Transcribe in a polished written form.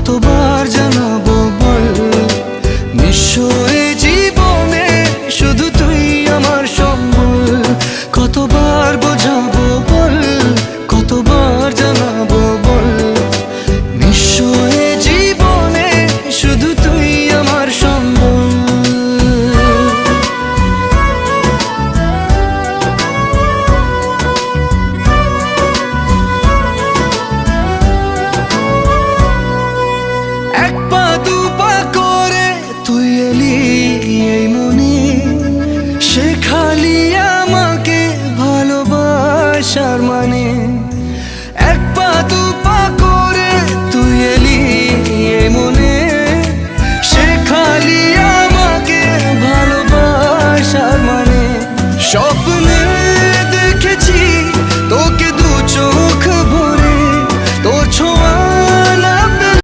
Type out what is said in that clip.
কতবার জানাবো বল, নিঃস্ব এ জীবনে শুধু তুই আমার সম্বল। কতবার বোঝাবো বল, কতবার জানাবো বল, নিঃস্ব এ জীবনে শুধু তুই আমার সম্বল। এক পা দু পা করে তুই এলি এই মনে, শেখালি আমাকে ভালোবাসার মানে।